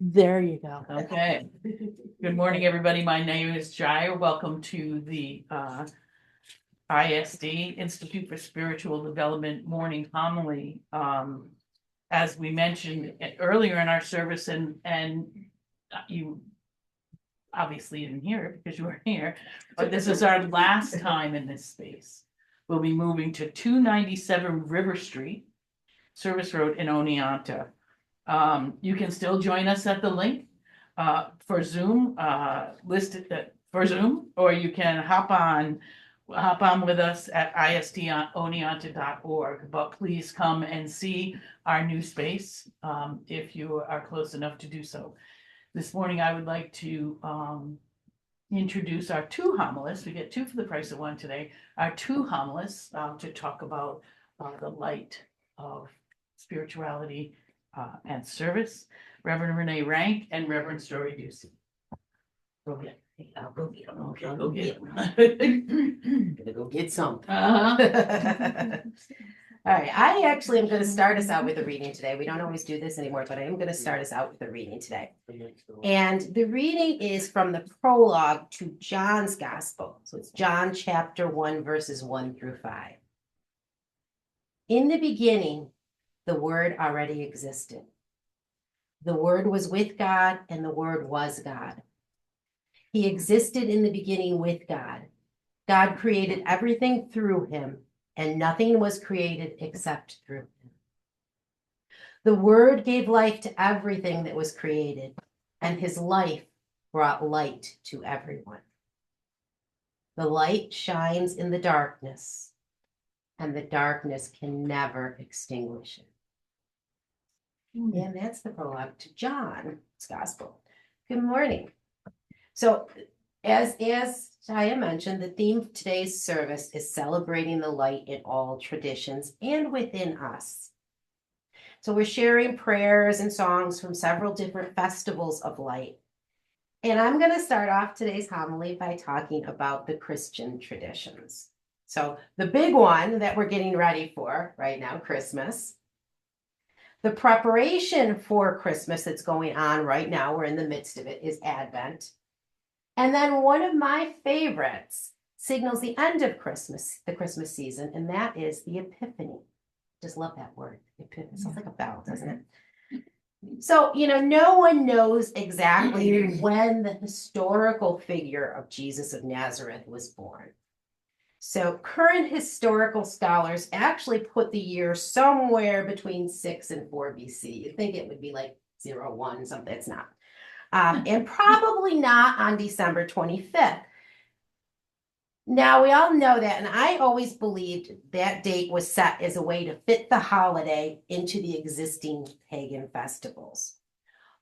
There you go. Okay. Good morning, everybody. My name is Jaya. Welcome to the ISD, Institute for Spiritual Development Morning Homily. As we mentioned earlier in our service, and you obviously didn't hear it because you weren't here, but this is our last time in this space. We'll be moving to 297 River Street, Service Road in Oneonta. You can still join us at the link for Zoom, listed for Zoom, or you can hop on with us at isdoneonta.org. But please come and see our new space if you are close enough to do so. This morning, I would like to introduce our two homilists. We get two for the price of one today. Our two homilists to talk about the light of spirituality and service, Reverend Renee Ranke and Reverend Story Ducey. Go get it. I'll go get them. Okay, go get them. Gonna go get some. Uh-huh. All right, I actually am gonna start us out with a reading today. We don't always do this anymore, but I am gonna start us out with a reading today. And the reading is from the prologue to John's Gospel. So it's John chapter 1, verses 1 through 5. In the beginning, the Word already existed. The Word was with God, and the Word was God. He existed in the beginning with God. God created everything through him, and nothing was created except through him. The Word gave life to everything that was created, and his life brought light to everyone. The light shines in the darkness, and the darkness can never extinguish it. And that's the prologue to John's Gospel. Good morning. So, as Jaya mentioned, the theme of today's service is celebrating the light in all traditions and within us. So we're sharing prayers and songs from several different festivals of light. And I'm going to start off today's homily by talking about the Christian traditions. So the big one that we're getting ready for right now, Christmas. The preparation for Christmas that's going on right now, we're in the midst of it, is Advent. And then one of my favorites signals the end of Christmas, the Christmas season, and that is the Epiphany. Just love that word, Epiphany. Sounds like a bell, doesn't it? So, no one knows exactly when the historical figure of Jesus of Nazareth was born. So current historical scholars actually put the year somewhere between 6 and 4 BC. You'd think it would be like 01, something. It's not. And probably not on December 25th. Now, we all know that, and I always believed that date was set as a way to fit the holiday into the existing pagan festivals.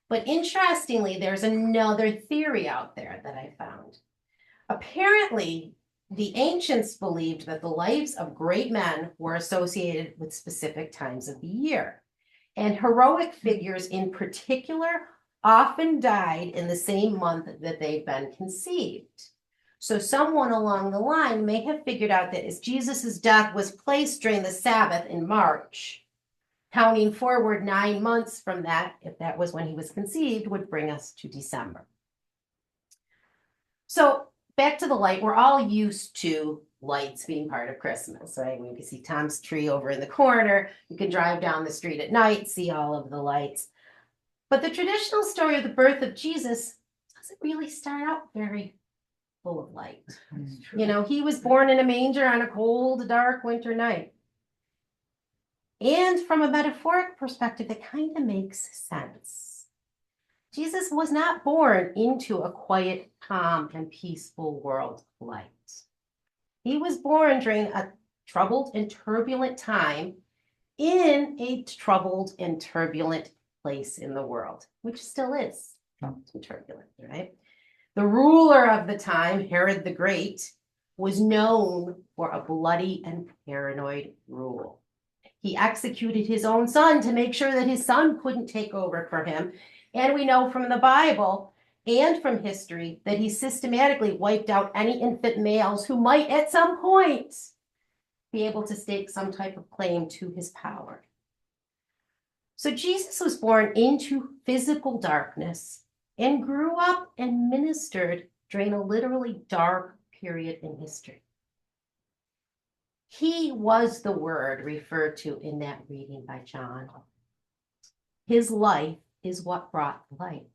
But interestingly, there's another theory out there that I found. Apparently, the ancients believed that the lives of great men were associated with specific times of the year, and heroic figures in particular often died in the same month that they'd been conceived. So someone along the line may have figured out that as Jesus's death was placed during the Sabbath in March, counting forward 9 months from that, if that was when he was conceived, would bring us to December. So back to the light, we're all used to lights being part of Christmas, right? We can see Tom's tree over in the corner. You can drive down the street at night, see all of the lights. But the traditional story of the birth of Jesus doesn't really start out very full of light. He was born in a manger on a cold, dark winter night. And from a metaphoric perspective, that kind of makes sense. Jesus was not born into a quiet, calm, and peaceful world of light. He was born during a troubled and turbulent time in a troubled and turbulent place in the world, which still is troubled and turbulent, right? The ruler of the time, Herod the Great, was known for a bloody and paranoid rule. He executed his own son to make sure that his son couldn't take over for him. And we know from the Bible and from history that he systematically wiped out any infant males who might at some point be able to stake some type of claim to his power. So Jesus was born into physical darkness and grew up and ministered during a literally dark period in history. He was the word referred to in that reading by John. His life is what brought light.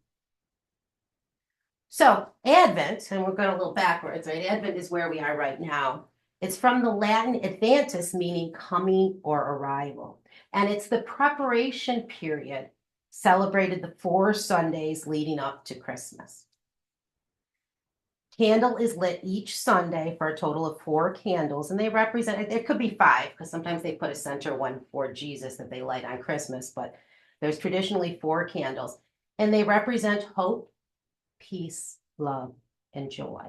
So Advent, and we're going a little backwards, right? Advent is where we are right now. It's from the Latin adventus, meaning coming or arrival. And it's the preparation period celebrated the 4 Sundays leading up to Christmas. Candle is lit each Sunday for a total of 4 candles, and they represent, it could be 5, because sometimes they put a center one for Jesus that they light on Christmas, but there's traditionally 4 candles, and they represent hope, peace, love, and joy.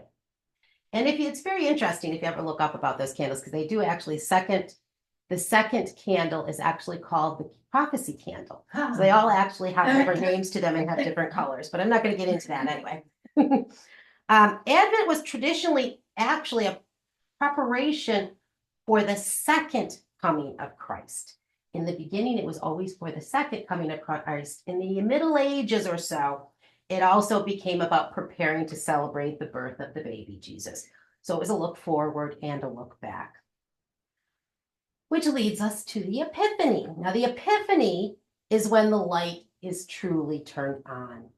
And it's very interesting if you ever look up about those candles, because they do actually the second candle is actually called the prophecy candle. So they all actually have different names to them and have different colors, but I'm not going to get into that anyway. Advent was traditionally actually a preparation for the second coming of Christ. In the beginning, it was always for the second coming of Christ. In the Middle Ages or so, it also became about preparing to celebrate the birth of the baby Jesus. So it was a look forward and a look back. Which leads us to the Epiphany. Now, the Epiphany is when the light is truly turned on.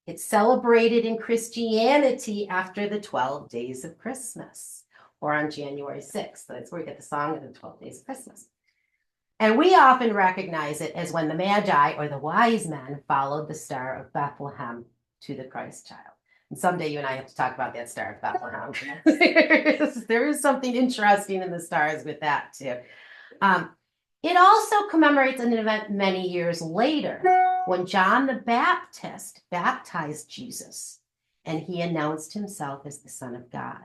It's celebrated in Christianity after the 12 days of Christmas, or on January 6th. That's where we get the song of the 12 days of Christmas. And we often recognize it as when the Magi, or the wise men, followed the Star of Bethlehem to the Christ child. And someday you and I have to talk about that Star of Bethlehem. There is something interesting in the stars with that too. It also commemorates an event many years later when John the Baptist baptized Jesus and he announced himself as the Son of God,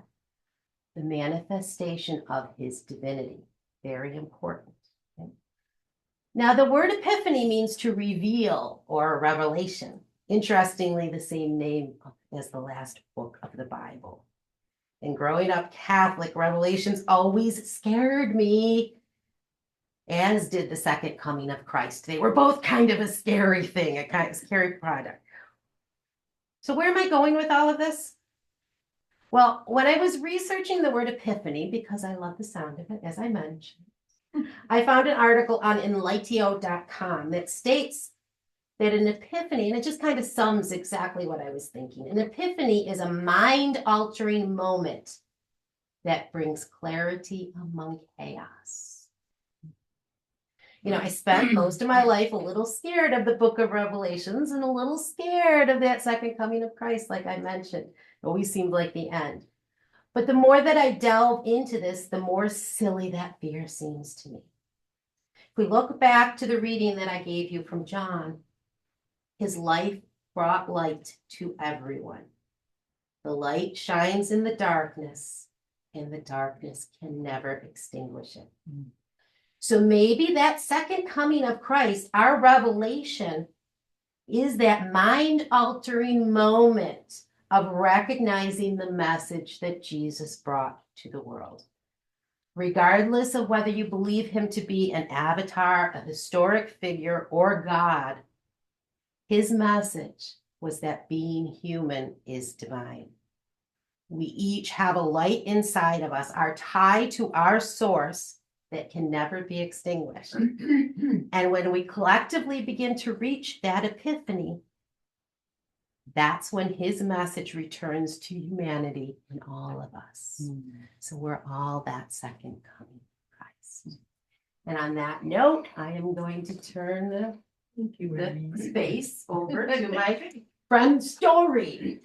the manifestation of his divinity. Very important. Okay? Now, the word epiphany means to reveal or revelation. Interestingly, the same name as the last book of the Bible. And growing up Catholic, Revelations always scared me, as did the second coming of Christ. They were both kind of a scary thing, a kind of scary product. So where am I going with all of this? Well, when I was researching the word epiphany, because I love the sound of it, as I mentioned, I found an article on enlightio.com that states that an epiphany, and it just kind of sums exactly what I was thinking. An epiphany is a mind-altering moment that brings clarity among chaos. You know, I spent most of my life a little scared of the book of Revelations and a little scared of that second coming of Christ, like I mentioned. It always seemed like the end. But the more that I delve into this, the more silly that fear seems to me. If we look back to the reading that I gave you from John, his life brought light to everyone. The light shines in the darkness, and the darkness can never extinguish it. So maybe that second coming of Christ, our revelation, is that mind-altering moment of recognizing the message that Jesus brought to the world. Regardless of whether you believe him to be an avatar, a historic figure, or God, his message was that being human is divine. We each have a light inside of us, our tie to our source that can never be extinguished. And when we collectively begin to reach that epiphany, that's when his message returns to humanity and all of us. So we're all that second coming of Christ. And on that note, I am going to turn the space over to my friend Story.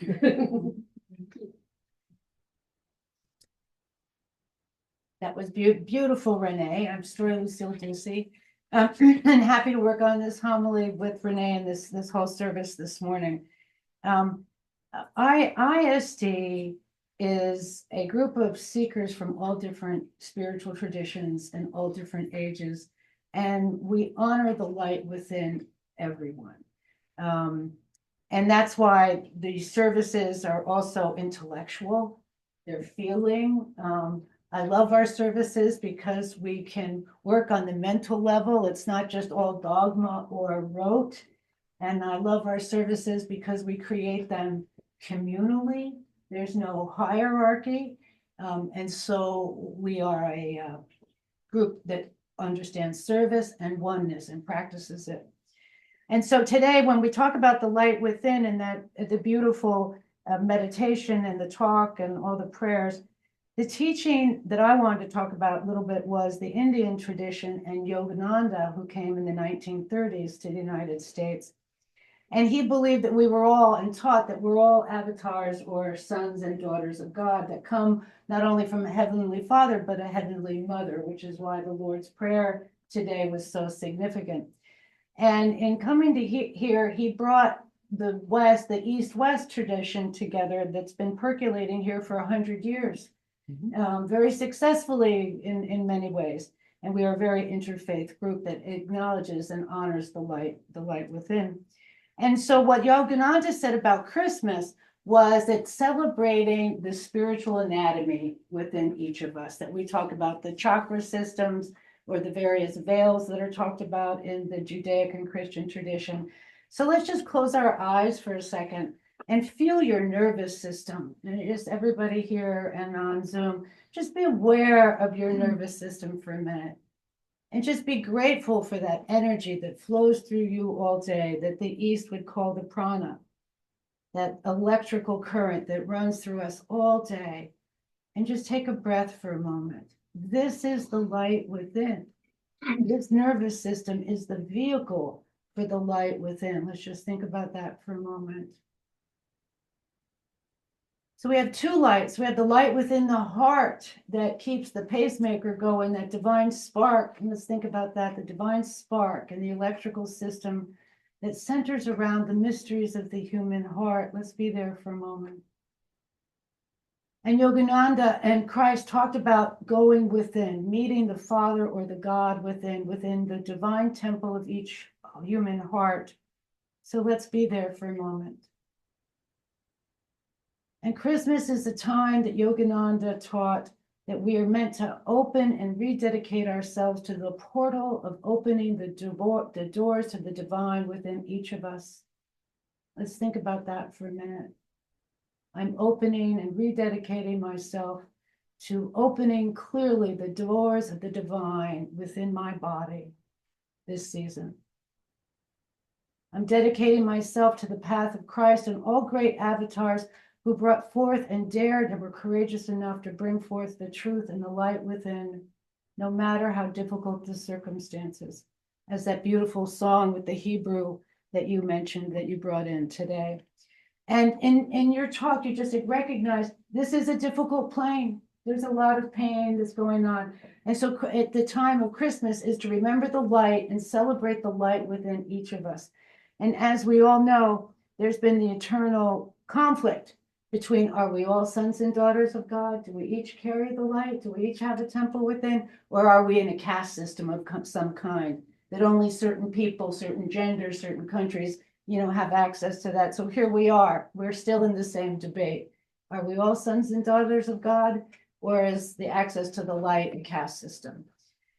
That was beautiful, Renee. I'm Story Lucille Ducey. And happy to work on this homily with Renee and this whole service this morning. ISD is a group of seekers from all different spiritual traditions and all different ages, and we honor the light within everyone. And that's why the services are also intellectual. They're feeling. I love our services because we can work on the mental level. It's not just all dogma or rote. And I love our services because we create them communally. There's no hierarchy. And so we are a group that understands service and oneness and practices it. And so today, when we talk about the light within and that the beautiful meditation and the talk and all the prayers, the teaching that I wanted to talk about a little bit was the Indian tradition and Yogananda, who came in the 1930s to the United States. And he believed that we were all, and taught that we're all avatars or sons and daughters of God that come not only from a heavenly Father, but a heavenly Mother, which is why the Lord's Prayer today was so significant. And in coming to here, he brought the East-West tradition together that's been percolating here for 100 years, very successfully in many ways. And we are a very interfaith group that acknowledges and honors the light within. And so what Yogananda said about Christmas was that celebrating the spiritual anatomy within each of us, that we talk about the chakra systems or the various veils that are talked about in the Judaic and Christian tradition. So let's just close our eyes for a second and feel your nervous system. And just everybody here and on Zoom, just be aware of your nervous system for a minute. And just be grateful for that energy that flows through you all day, that the East would call the prana, that electrical current that runs through us all day. And just take a breath for a moment. This is the light within. This nervous system is the vehicle for the light within. Let's just think about that for a moment. So we have two lights. We have the light within the heart that keeps the pacemaker going, that divine spark. And let's think about that, the divine spark and the electrical system that centers around the mysteries of the human heart. Let's be there for a moment. And Yogananda and Christ talked about going within, meeting the Father or the God within the divine temple of each human heart. So let's be there for a moment. And Christmas is the time that Yogananda taught that we are meant to open and rededicate ourselves to the portal of opening the doors to the divine within each of us. Let's think about that for a minute. I'm opening and rededicating myself to opening clearly the doors of the divine within my body this season. I'm dedicating myself to the path of Christ and all great avatars who brought forth and dared and were courageous enough to bring forth the truth and the light within, no matter how difficult the circumstances, as that beautiful song with the Hebrew that you mentioned, that you brought in today. And in your talk, you just recognize this is a difficult plane. There's a lot of pain that's going on. And so at the time of Christmas is to remember the light and celebrate the light within each of us. And as we all know, there's been the eternal conflict between, are we all sons and daughters of God? Do we each carry the light? Do we each have a temple within? Or are we in a caste system of some kind that only certain people, certain genders, certain countries, have access to that? So here we are. We're still in the same debate. Are we all sons and daughters of God? Or is the access to the light a caste system?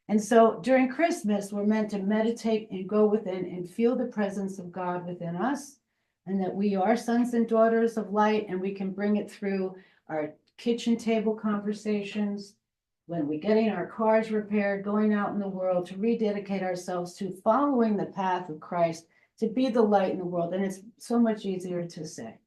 And so during Christmas, we're meant to meditate and go within and feel the presence of God within us, and that we are sons and daughters of light, and we can bring it through our kitchen table conversations, when we're getting our cars repaired, going out in the world to rededicate ourselves to following the path of Christ, to be the light in the world. And it's so much easier to say.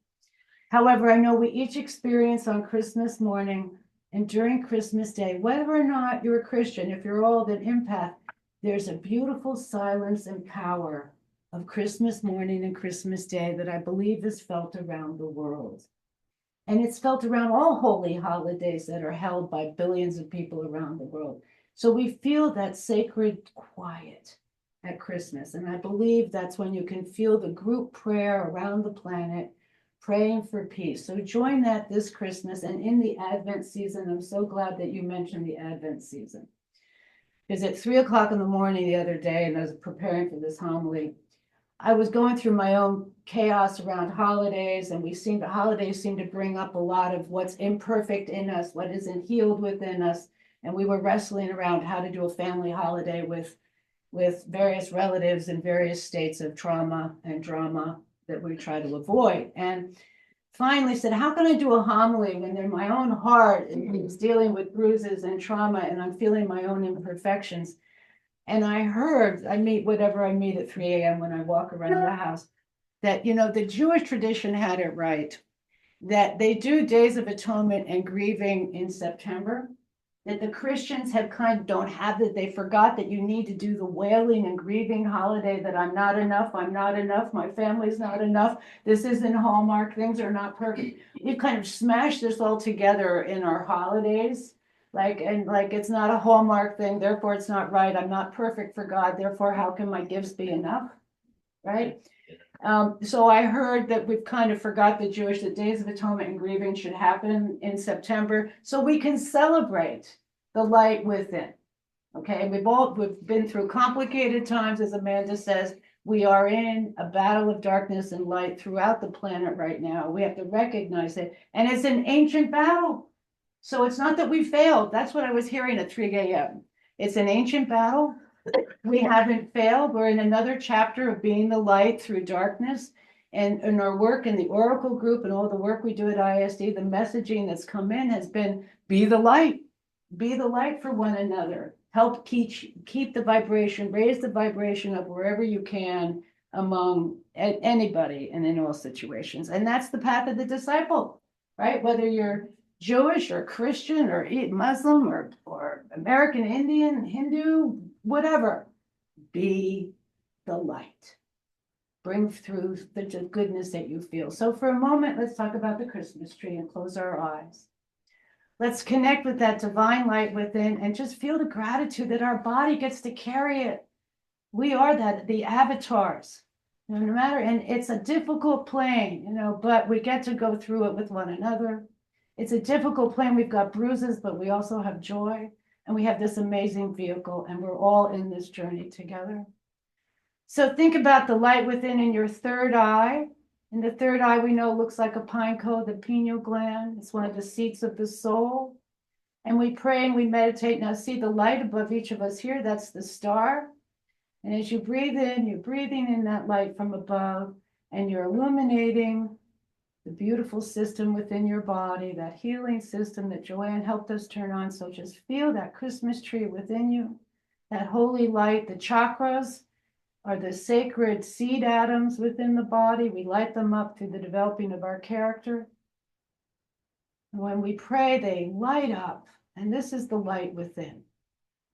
However, I know we each experience on Christmas morning and during Christmas Day, whether or not you're a Christian, if you're old and empath, there's a beautiful silence and power of Christmas morning and Christmas Day that I believe is felt around the world. And it's felt around all holy holidays that are held by billions of people around the world. So we feel that sacred quiet at Christmas. And I believe that's when you can feel the group prayer around the planet, praying for peace. So join that this Christmas and in the Advent season. I'm so glad that you mentioned the Advent season. Because at 3:00 in the morning the other day, and I was preparing for this homily, I was going through my own chaos around holidays, and the holidays seem to bring up a lot of what's imperfect in us, what isn't healed within us. And we were wrestling around how to do a family holiday with various relatives in various states of trauma and drama that we try to avoid. And finally said, how can I do a homily when in my own heart is dealing with bruises and trauma and I'm feeling my own imperfections? And I heard, I meet whatever I meet at 3 a.m. when I walk around the house, that, the Jewish tradition had it right, that they do Days of Atonement and grieving in September, that the Christians have don't have that. They forgot that you need to do the wailing and grieving holiday, that I'm not enough, my family's not enough, this isn't Hallmark, things are not perfect. You kind of smash this all together in our holidays, like it's not a Hallmark thing, therefore it's not right, I'm not perfect for God, therefore how can my gifts be enough, right? So I heard that we've kind of forgot the Jewish, that Days of Atonement and grieving should happen in September, so we can celebrate the light within. Okay, we've been through complicated times, as Amanda says. We are in a battle of darkness and light throughout the planet right now. We have to recognize it, and it's an ancient battle. So it's not that we failed. That's what I was hearing at 3 a.m. It's an ancient battle. We haven't failed. We're in another chapter of being the light through darkness. And in our work in the Oracle group and all the work we do at ISD, the messaging that's come in has been, be the light for one another. Help keep the vibration, raise the vibration up wherever you can among anybody and in all situations. And that's the path of the disciple, right? Whether you're Jewish or Christian or Muslim or American Indian, Hindu, whatever, be the light. Bring through the goodness that you feel. So for a moment, let's talk about the Christmas tree and close our eyes. Let's connect with that divine light within and just feel the gratitude that our body gets to carry it. We are the avatars, no matter, and it's a difficult plane, but we get to go through it with one another. It's a difficult plane. We've got bruises, but we also have joy, and we have this amazing vehicle, and we're all in this journey together. So think about the light within in your third eye. And the third eye we know looks like a pine cone, the pineal gland. It's one of the seats of the soul. And we pray and we meditate. Now see the light above each of us here, that's the star. And as you breathe in, you're breathing in that light from above, and you're illuminating the beautiful system within your body, that healing system that Joanne helped us turn on. So just feel that Christmas tree within you, that holy light. The chakras are the sacred seed atoms within the body. We light them up through the developing of our character. And when we pray, they light up, and this is the light within.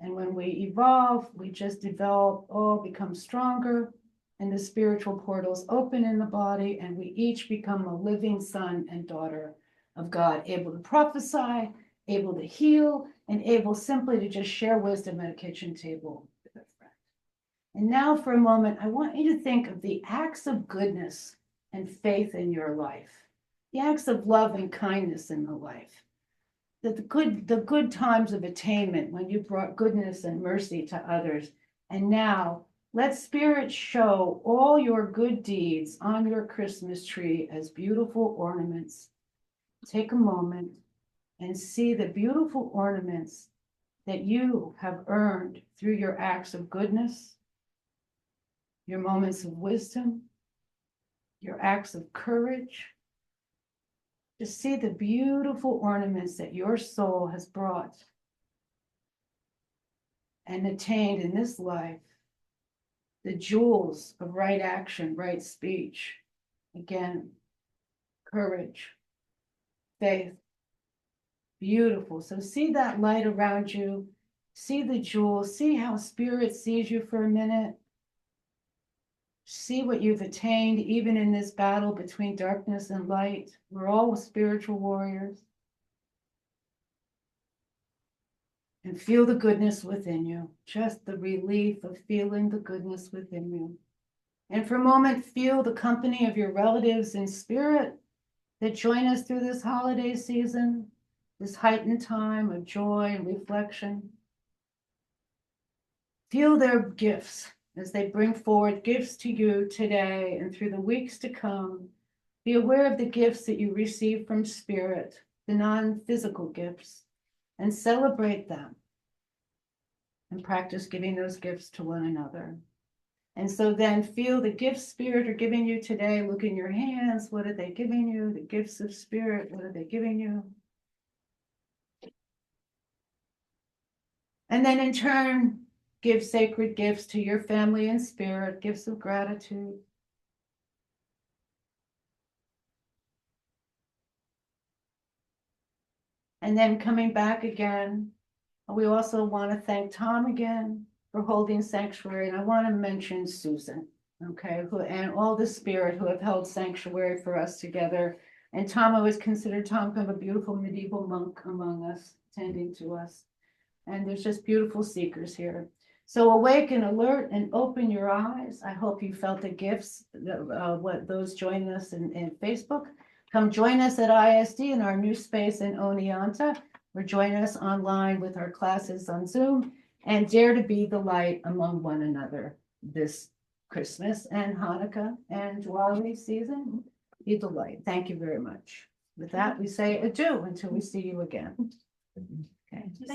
And when we evolve, we just develop, all become stronger, and the spiritual portals open in the body, and we each become a living son and daughter of God, able to prophesy, able to heal, and able simply to just share wisdom at a kitchen table with a friend. And now for a moment, I want you to think of the acts of goodness and faith in your life, the acts of love and kindness in the life, the good times of attainment when you brought goodness and mercy to others. And now let Spirit show all your good deeds on your Christmas tree as beautiful ornaments. Take a moment and see the beautiful ornaments that you have earned through your acts of goodness, your moments of wisdom, your acts of courage. Just see the beautiful ornaments that your soul has brought and attained in this life. The jewels of right action, right speech. Again, courage, faith. Beautiful. So see that light around you. See the jewels. See how Spirit sees you for a minute. See what you've attained, even in this battle between darkness and light. We're all spiritual warriors. And feel the goodness within you. Just the relief of feeling the goodness within you. And for a moment, feel the company of your relatives in spirit that join us through this holiday season, this heightened time of joy and reflection. Feel their gifts as they bring forward gifts to you today and through the weeks to come. Be aware of the gifts that you receive from Spirit, the non-physical gifts. and celebrate them. And practice giving those gifts to one another. And so then feel the gifts Spirit are giving you today. Look in your hands. What are they giving you? The gifts of Spirit, what are they giving you? And then in turn, give sacred gifts to your family and spirit, gifts of gratitude. And then coming back again, we also want to thank Tom again for holding sanctuary. And I want to mention Susan, okay, and all the spirit who have held sanctuary for us together. And Tom, I always considered Tom kind of a beautiful medieval monk among us, tending to us. And there's just beautiful seekers here. So awaken, alert, and open your eyes. I hope you felt the gifts, what those joining us in Facebook. Come join us at ISD in our new space in Oneonta, or join us online with our classes on Zoom, and dare to be the light among one another this Christmas and Hanukkah and Diwali season. Be the light. Thank you very much. With that, we say adieu until we see you again. Okay. Thank you.